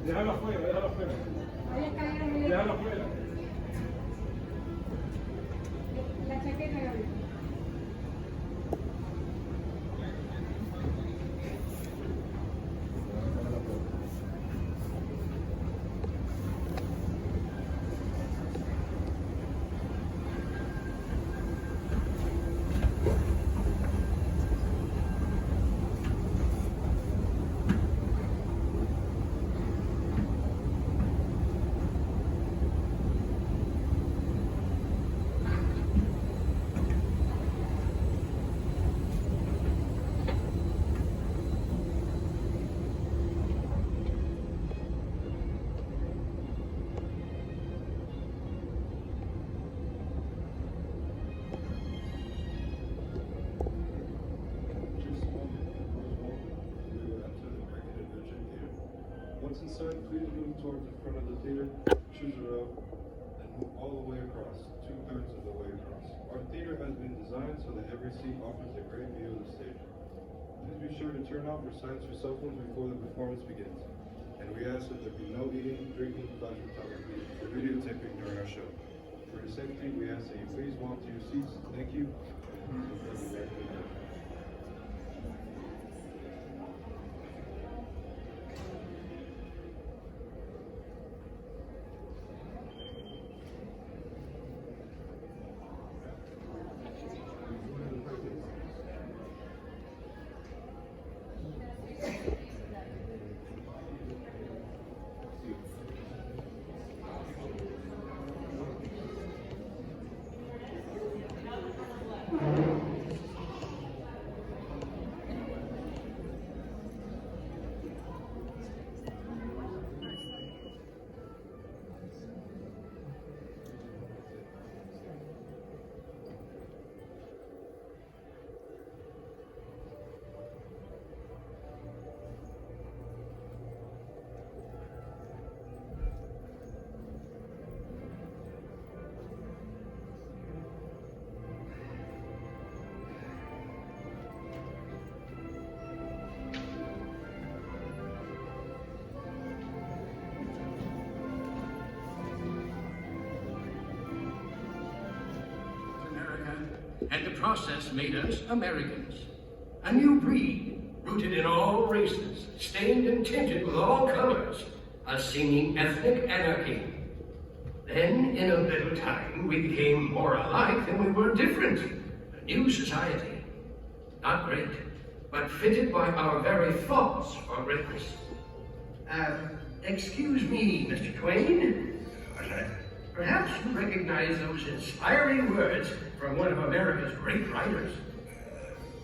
Déjalo afuera, déjalo afuera. Déjalo afuera. La chaqueta, Gabriel. Once inside, please move towards the front of the theater, choose a row, and move all the way across, 2/3 of the way across. Our theater has been designed so that every seat offers a great view of the stage. Please be sure to turn off or silence your cell phones before the performance begins. And we ask that there be no eating, drinking, flash photography, or videotaping during our show. For your safety, we ask that you please walk to your seats. Thank you. And the process made us Americans. A new breed, rooted in all races, stained and tinted with all colors, a singing ethnic anarchy. Then, in a little time, we became more alike than we were different. A new society. Not great, but fitted by our very thoughts for greatness. Excuse me, Mr. Twain. What's that? Perhaps you recognize those inspiring words from one of America's great writers.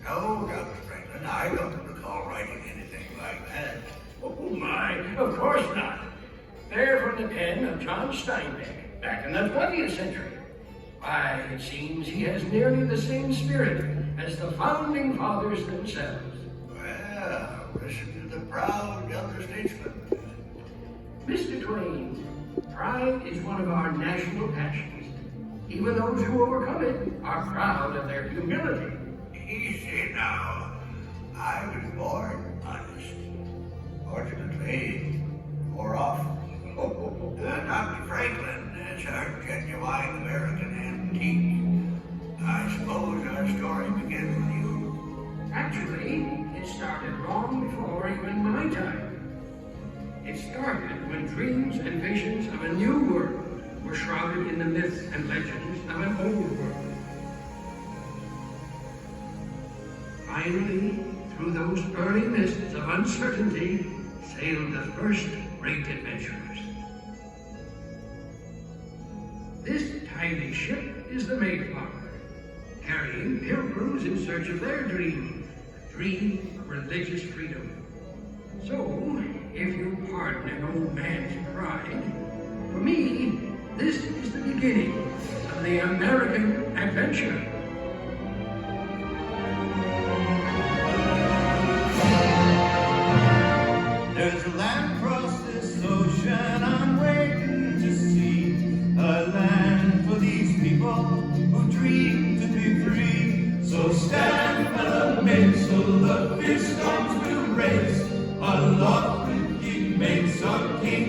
No, Dr. Franklin, I don't recall writing anything like that. Oh my, of course not. They're from the pen of John Steinbeck, back in the 20th century. Why, it seems he has nearly the same spirit as the founding fathers themselves. Well, listen to the proud elder statesman. Mr. Twain, pride is one of our national passions. Even those who overcome it are proud of their humility. Easy now. I was born honest. Fortunately, more often. Dr. Franklin is our genuine American antique. I suppose our story begins with you. Actually, it started long before even my time. It started when dreams and visions of a new world were shrouded in the myths and legends of an old world. Finally, through those early mists of uncertainty, sailed the first great adventurers. This tiny ship is the Mayflower, carrying pilgrims in search of their dream, a dream of religious freedom. So, if you pardon an old man's pride, for me, this is the beginning of the American adventure. There's a land across this ocean I'm waiting to see, a land for these people who dream to be free. So stand, fellow men, so the fierce storms will race, aloft with ye mates of kings.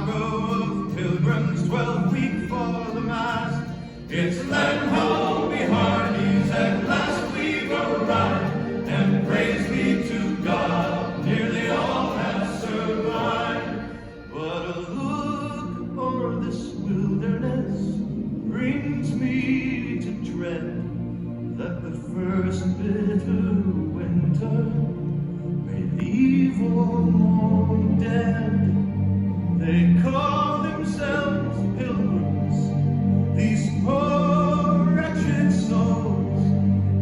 row of pilgrims, 12 week for the mass. It's land ho, me hearties, at last we've arrived, and praise be to God, nearly all have survived. But a look o'er this wilderness brings me to dread that the first bitter winter may leave all more dead. They call themselves pilgrims, these poor wretched souls,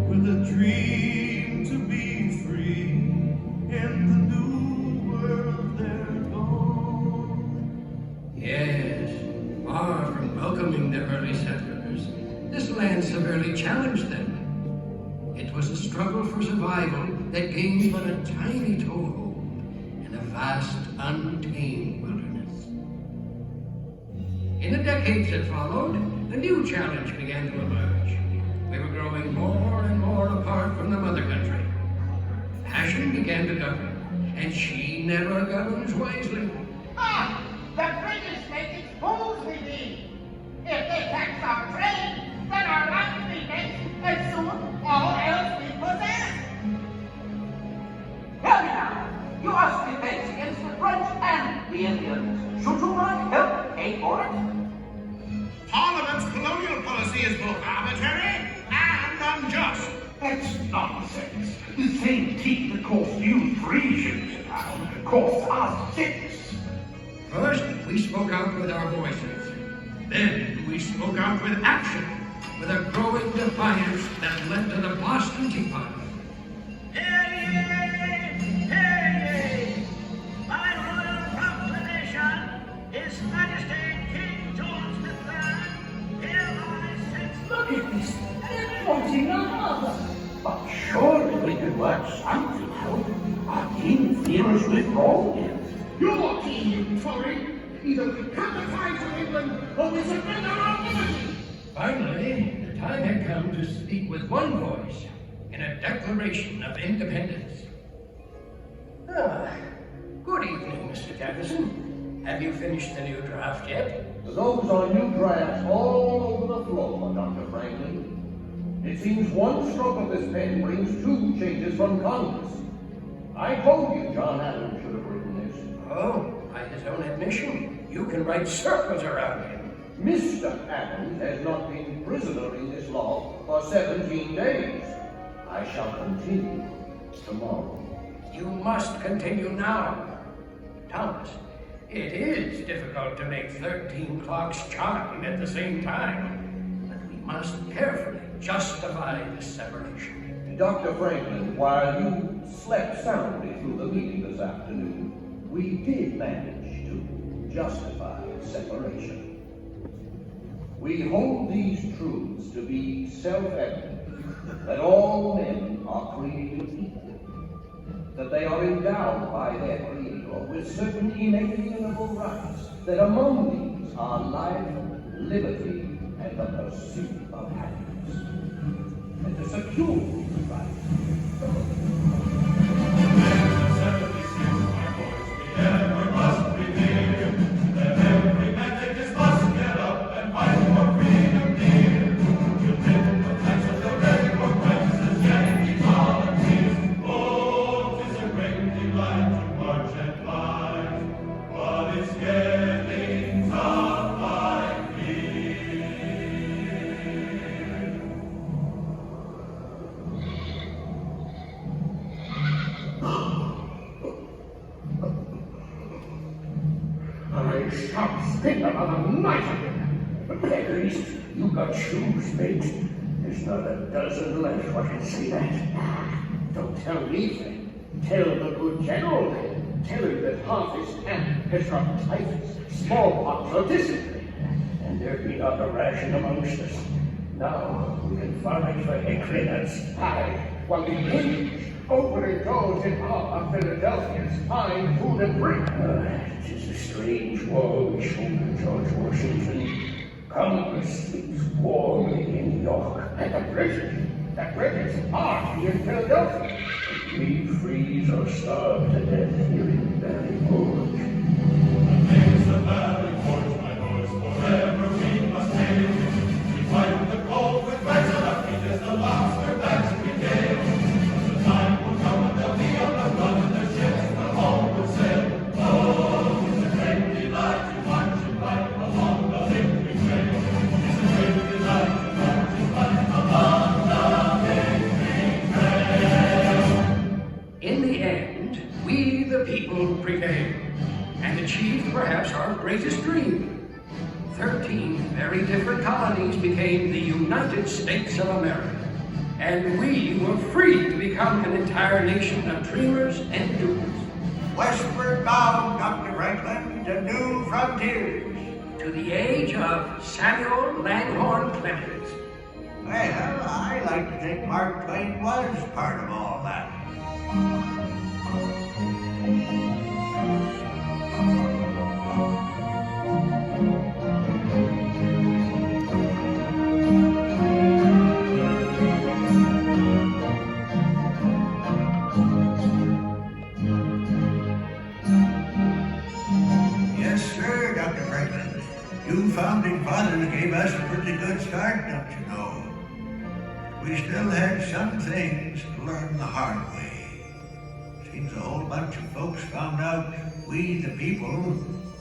with a dream to be free in the new world they're going. Yes, far from welcoming the early settlers, this land severely challenged them. It was a struggle for survival that gained but a tiny toehold in a vast, untamed wilderness. In the decades that followed, a new challenge began to emerge. We were growing more and more apart from the mother country. Passion began to govern, and she never governs wisely. Ah, the British make it fools we be. If they tax our trade, then our life will be next, and soon all else we possess. Hear me now. You must defense against the French and the Indians. Should you not help pay for it? Parliament's colonial policy is both arbitrary and unjust. That's nonsense. The same teeth that cost you 3 shillings a pound cost us 6. First, we spoke out with our voices. Then, we spoke out with action, with a growing defiance that led to the Boston Tea Party. Hear ye! Hear ye! By royal proclamation, His Majesty King George III hereby sets... Look at this. They're floating the harbor. But surely we could work something out. Our king fears withdrawal. Your king, Tory, either we cut the ties with England or we surrender our liberty. Finally, the time had come to speak with one voice in a declaration of independence. Good evening, Mr. Jefferson. Have you finished the new draft yet? Those are new drafts all over the floor, Dr. Franklin. It seems one stroke of this pen brings 2 changes from Congress. I told you John Adams should have written this. Oh, by his own admission, you can write circles around him. Mr. Adams has not been prisoner in this law for 17 days. I shall continue tomorrow. You must continue now. Thomas, it is difficult to make 13 clocks chime at the same time, but we must carefully justify this separation. Dr. Franklin, while you slept soundly through the meeting this afternoon, we did manage to justify separation. We hold these truths to be self-evident, that all men are created equal, that they are endowed by their Creator with certain inalienable rights, that among these are life, liberty, and the pursuit of happiness, and to secure these rights. Spend another night again. At least you got shoes, mate. There's not a dozen left what can say that. Don't tell me, then. Tell the good general, then. Tell him that half his camp has got typhus, smallpox, or dysentery. And there be not a ration amongst us. Now we can forage for increments. Aye, while the English opening doors in our Philadelphians find food and drink. Tis a strange war we shoulder, George Washington. Congress sleeps warmly in New York. And the British army in Philadelphia. We freeze or starve to death here in Valley Forge. In the end, we the people prevailed and achieved perhaps our greatest dream. 13 very different colonies became the United States of America, and we were free to become an entire nation of dreamers and doers. Westward bound, Dr. Franklin, to new frontiers. To the age of Samuel Langhorne Clemens. Well, I like to think Mark Twain was part of all that. Yes, sir, Dr. Franklin. You founding fathers gave us a pretty good start, don't you know? We still had some things to learn the hard way. Seems a whole bunch of folks found out we the people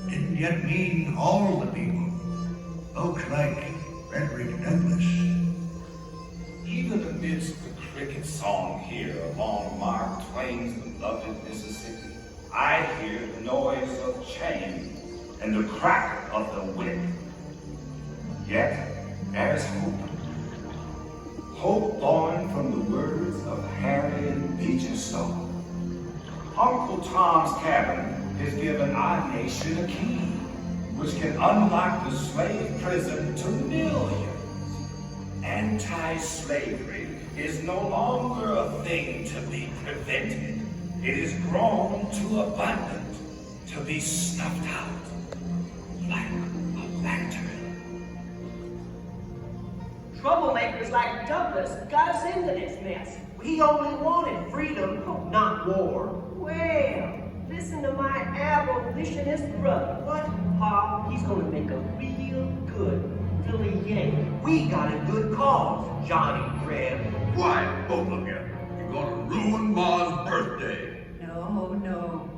didn't yet mean all the people. Folks like Frederick Douglass. Even amidst the cricket song here along Mark Twain's beloved Mississippi, I hear the noise of chains and the crack of the whip. Yet, there's hope. Hope born from the words of Harriet Beecher Stowe. Uncle Tom's Cabin has given our nation a key, which can unlock the slave prison to millions. Anti-slavery is no longer a thing to be prevented. It is grown too abundant to be snuffed out like a lantern. Troublemakers like Douglas got us into this mess. We only wanted freedom, not war. Well, listen to my abolitionist brother. What? Pa, he's gonna make a real good Philly Yank. We got a good cause, Johnny Reb. Quiet, both of you. You're gonna ruin Ma's birthday. No.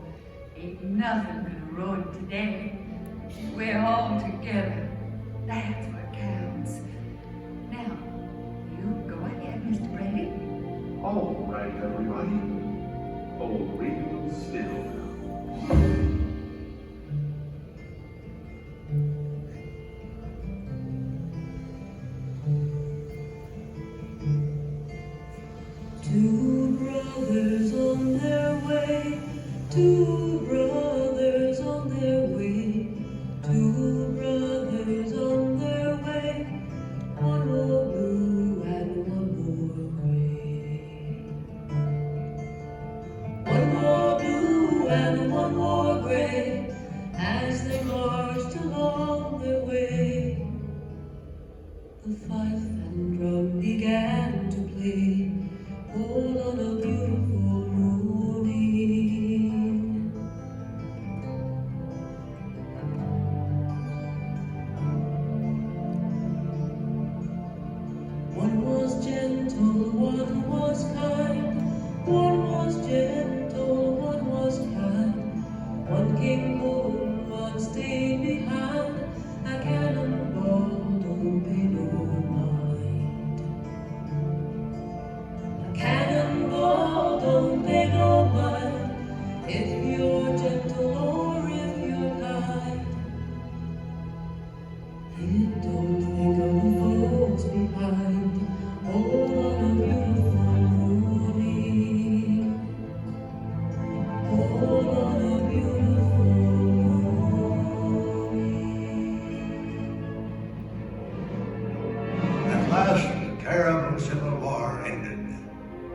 Ain't nothing gonna ruin today. We're all together. That's what counts. Now, you go ahead, Mr. Brady. All right, everybody. Hold real still. Two brothers on their way, two brothers on their way, two brothers on their way, one more blue and one more gray. One more blue and one more gray, as they marched along their way. The fife and drum began to play, all on a beautiful morning. One was gentle, one was kind. One was gentle, one was kind. One came home, one stayed behind. A cannonball don't pay no mind. Cannonball don't pay no mind if you're gentle or if you're kind. It don't think of the folks behind, all on a beautiful morning, all on a beautiful morning. At last, the terrible Civil War ended.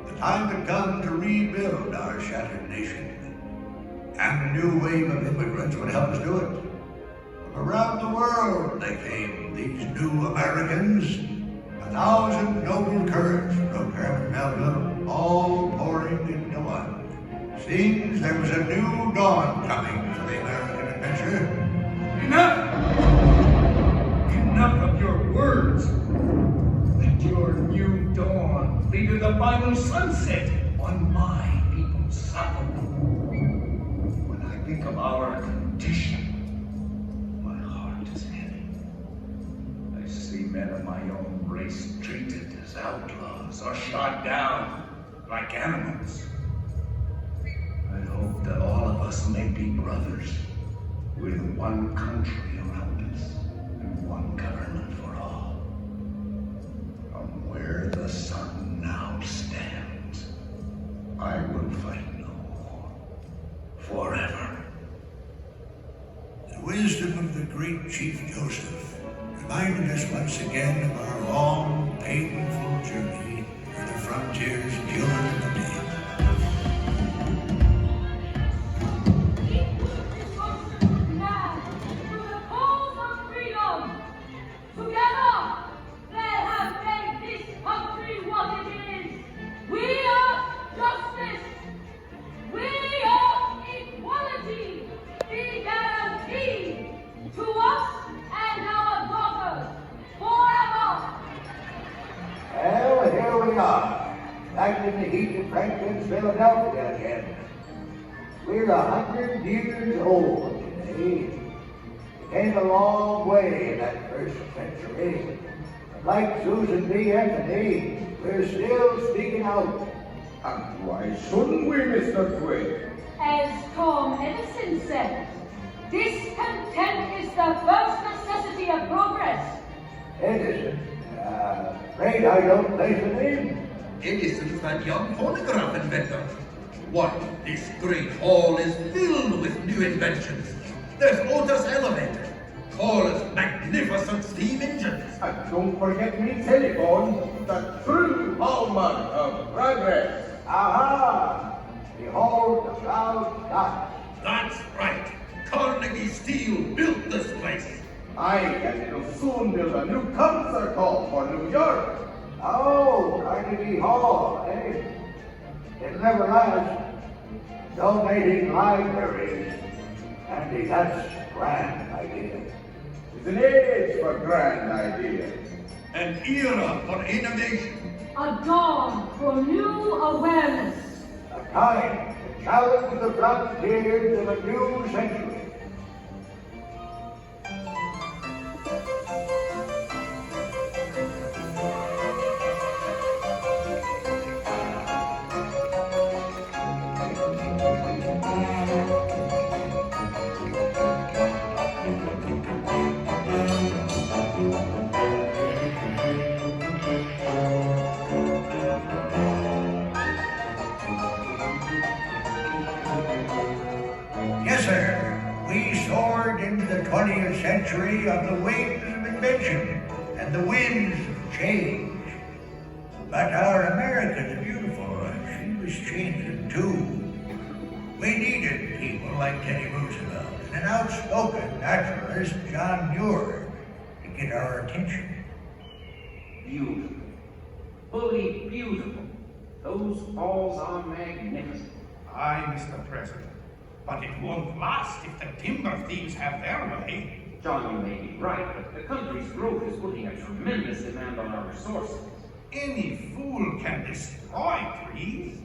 The time had come to rebuild our shattered nation, and a new wave of immigrants would help us do it. From around the world they came, these new Americans, 1,000 noble courage from North Melville, all pouring into one. Seems there was a new dawn coming for the American adventure. Enough! Enough of your words. Let your new dawn completed the final sunset on my people's side. When I think of our condition, my heart is heavy. I see men of my own race treated as outlaws or shot down like animals. I hope that all of us may be brothers with one country around us and one government for all. From where the sun now stands, I will fight no more, forever. The wisdom of the great Chief Joseph reminded us once again of our long, painful journey through the frontiers of humanity. Well, here we are, back in the heat of Franklin's Philadelphia again. We're 100 years old today. We came a long way in that first century. But like Susan B. Anthony, we're still speaking out. And why shouldn't we, Mr. Twain? As Tom Edison said, discontent is the first necessity of progress. Edison? Afraid I don't place the name. Edison's that young phonograph inventor. Why, this great hall is filled with new inventions. There's Otis elevators, Cole's magnificent steam engines. And don't forget me telephone, the true hallmark of progress. Aha! Behold the proud sky. That's right. Carnegie Steel built this place. I and it'll soon build a new concert hall for New York. Oh, Carnegie Hall, eh? It'll never last. Donating libraries. Andy, that's a grand idea. It's an age for grand ideas. An era for innovation. A dawn for new awareness. A time to challenge the frontiers of a new century. Yes, sir. We soared into the 20th century on the wings of invention and the winds of change. But our America the Beautiful, she was changing too. We needed people like Teddy Roosevelt and an outspoken naturalist, John Muir, to get our attention. Beautiful. Fully beautiful. Those falls are magnificent. Aye, Mr. President. But it won't last if the timber thieves have their way. John, you may be right, but the country's growth is putting a tremendous demand on our resources. Any fool can destroy trees.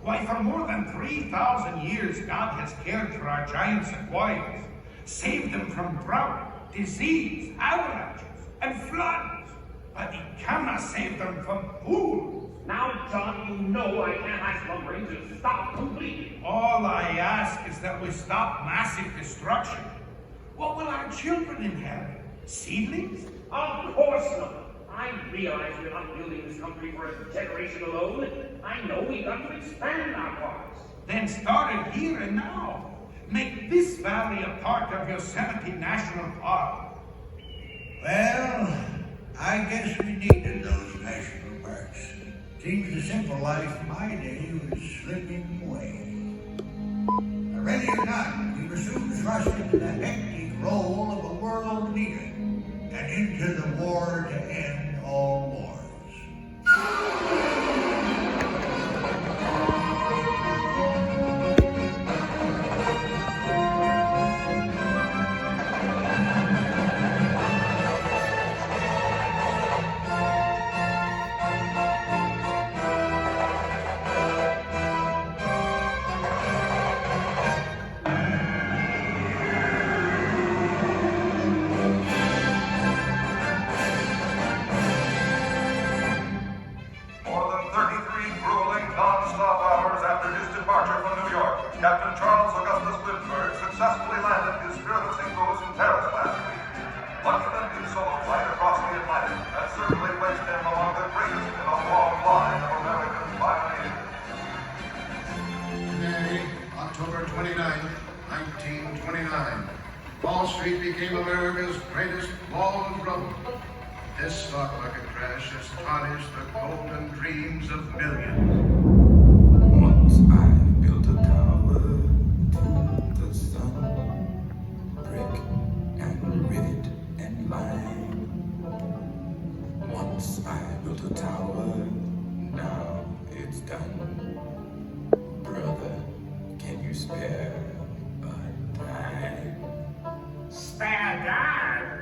Why, for more than 3,000 years, God has cared for our giant sequoias, saved them from drought, disease, avalanches, and floods. But He cannot save them from fools. Now, John, you know I can't ask lumbering to stop completely. All I ask is that we stop massive destruction. What will our children inherit? Seedlings? Of course not. I realize we're not building this country for a generation alone. I know we've got to expand our parks. Then start it here and now. Make this valley a part of Yosemite National Park. Well, I guess we needed those national parks. Seems the simple life of my day was slipping away. Ready or not, we were soon thrust into the hectic role of a world leader and into the war to end all wars. Street became America's greatest wall of rubble. This stock market crash has tarnished the golden dreams of millions. Once I built a tower to the sun, brick and rivet and lime. Once I built a tower, now it's done. Brother, can you spare a dime? Spare dime?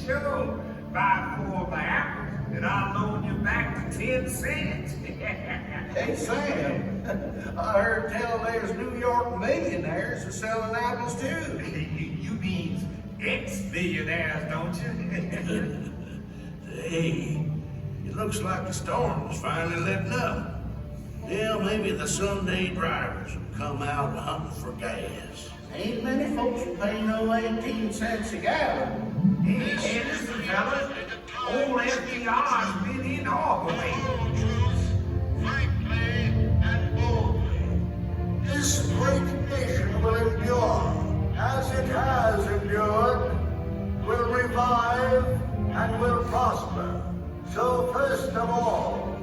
Sure. Buy 4 of my apples, and I'll loan you back to 10 cents. Hey, Sam, I heard tell there's New York millionaires are selling apples too. You mean ex-billionaires, don't you? Hey, it looks like the storm is finally letting up. Yeah, maybe the Sunday drivers will come out hunting for gas. Ain't many folks will pay no 18 cents a gallon. Hey, listen, fellas, old FDR's been in all the way. This great nation will endure, as it has endured, will revive and will prosper. So first of all,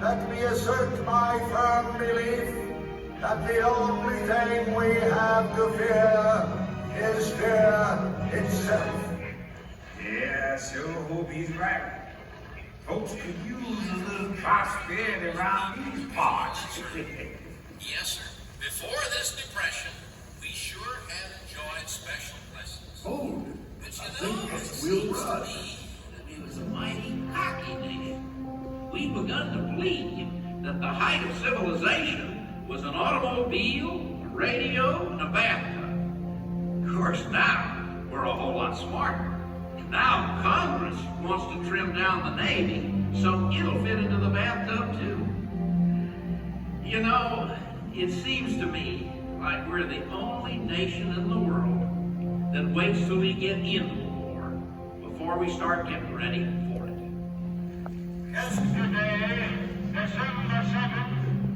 let me assert my firm belief that the only thing we have to fear is fear itself. Yeah, I sure hope he's right. Folks could use a little prosperity around these parts. Yes, sir. Before this depression, we sure have enjoyed special blessings. Oh, But you I know, think it that's seems Will to Rush. me that it was a mighty cocky nation. We've begun to believe that the height of civilization was an automobile, a radio, and a bathtub. Of course, now we're a whole lot smarter. Now Congress wants to trim down the Navy so it'll fit into the bathtub too. You know, it seems to me like we're the only nation in the world that waits till we get into the war before we start getting ready for it. Yesterday, December 7th,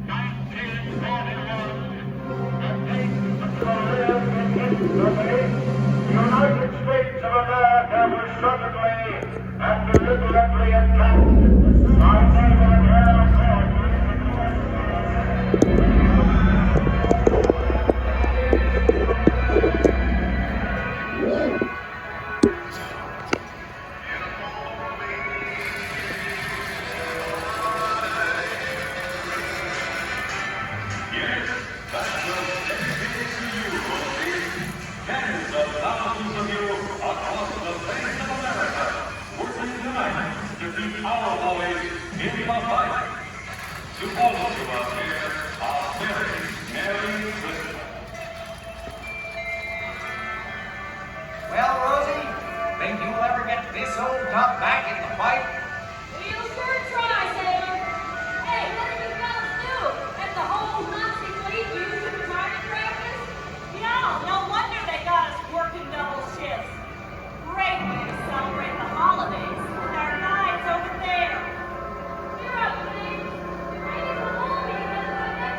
1941, the date of career in history, the United States of America was suddenly and deliberately attacked by naval air forces. Tens of thousands of you across the face of America working tonight to keep our boys in the fight. To all of you out there, a very Merry Christmas. Well, Rosie, think you'll ever get this old top back in the fight? We'll sure try, Sailor. Hey, what did you fellas do? Let the whole Nazi fleet use you for target practice? No wonder they got us working double shifts. Great way to celebrate the holidays with our guides over there. You're up, Lee. You're ready to come home, you better find out.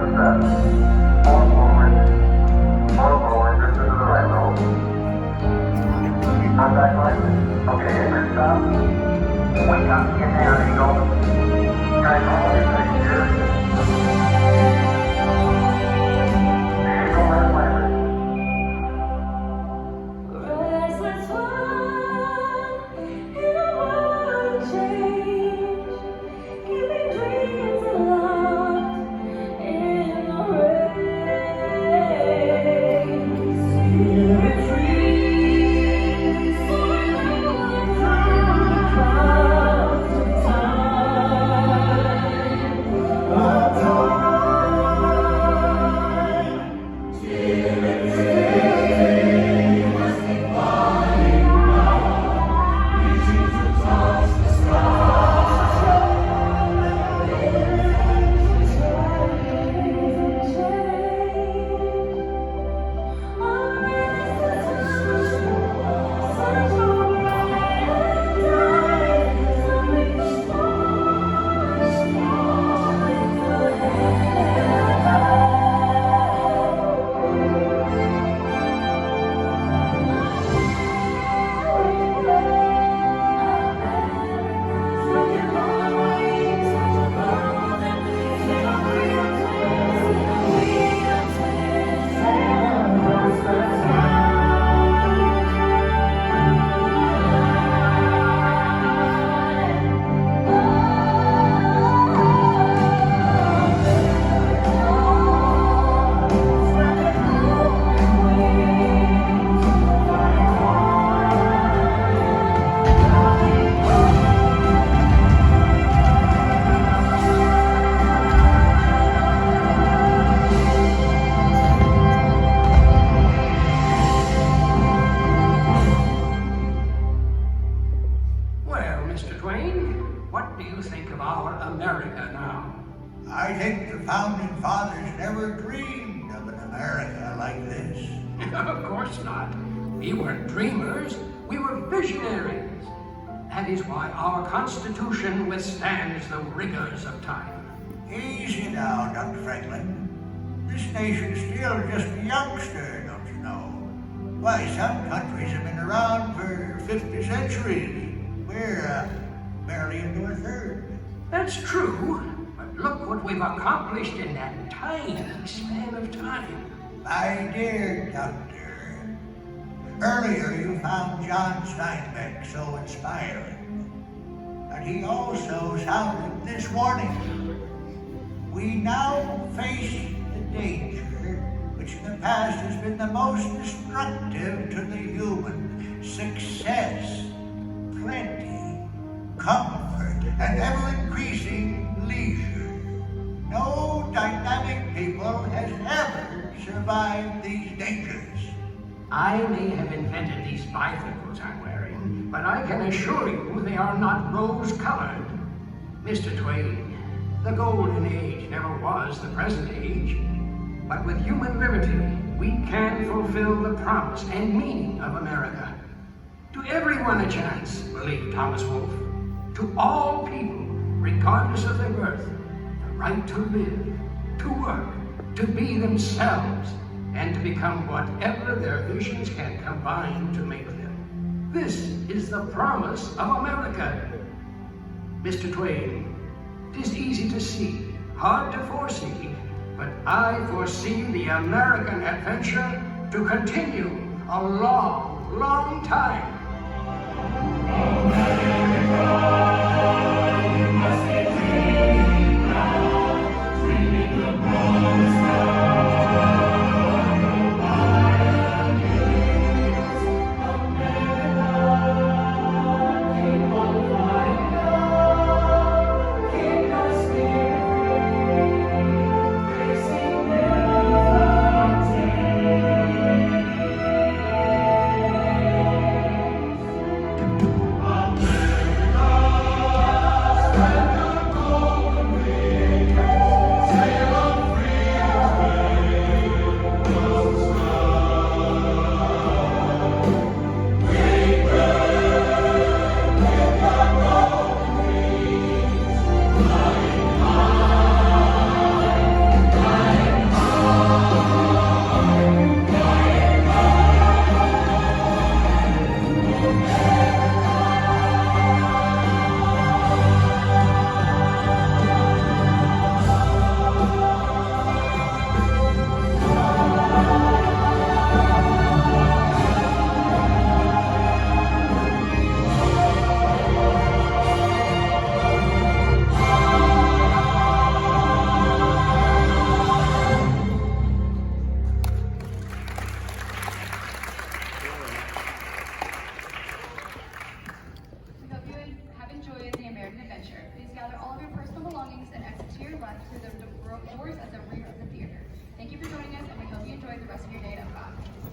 to set. Four forward. Four forward. This is the right roll. Contact light. Okay, engine stop. Wake up, get down, Eagle. Guys, hold your place here. Eagle has landed. Restless one in a world of change, keeping dreams aloft in the rain. Retreat, soaring over clouds of time, till it must be flying now, reaching to touch the sky. Well, Mr. Twain, what do you think of our America now? I think the founding fathers never dreamed of an America like this. Of course not. We weren't dreamers. We were visionaries. That is why our Constitution withstands the rigors of time. Easy now, Dr. Franklin. This nation's still just a youngster, don't you know? Why, some countries have been around for 50 centuries. We're barely into our third. That's true, but look what we've accomplished in that tiny span of time. My dear doctor, earlier you found John Steinbeck so inspiring. And he also sounded this warning. We now face the danger which in the past has been the most destructive to the human: success, plenty, comfort, and ever-increasing leisure. No dynamic people has ever survived these dangers. I may have invented these bifocals I'm wearing, but I can assure you they are not rose-colored. Mr. Twain, the golden age never was the present age, but with human liberty, we can fulfill the promise and meaning of America. To everyone a chance, believed Thomas Wolfe. To all people, regardless of their birth, the right to live, to work, to be themselves, and to become whatever their visions can combine to make them. This is the promise of America. Mr. Twain, 'tis easy to see, hard to foresee, but I foresee the American adventure to continue a long, long time. We hope you have enjoyed the American adventure. Please gather all of your personal belongings and exit to your left through the doors at the rear of the theater. Thank you for joining us, and we hope you enjoy the rest of your day at EPCOT.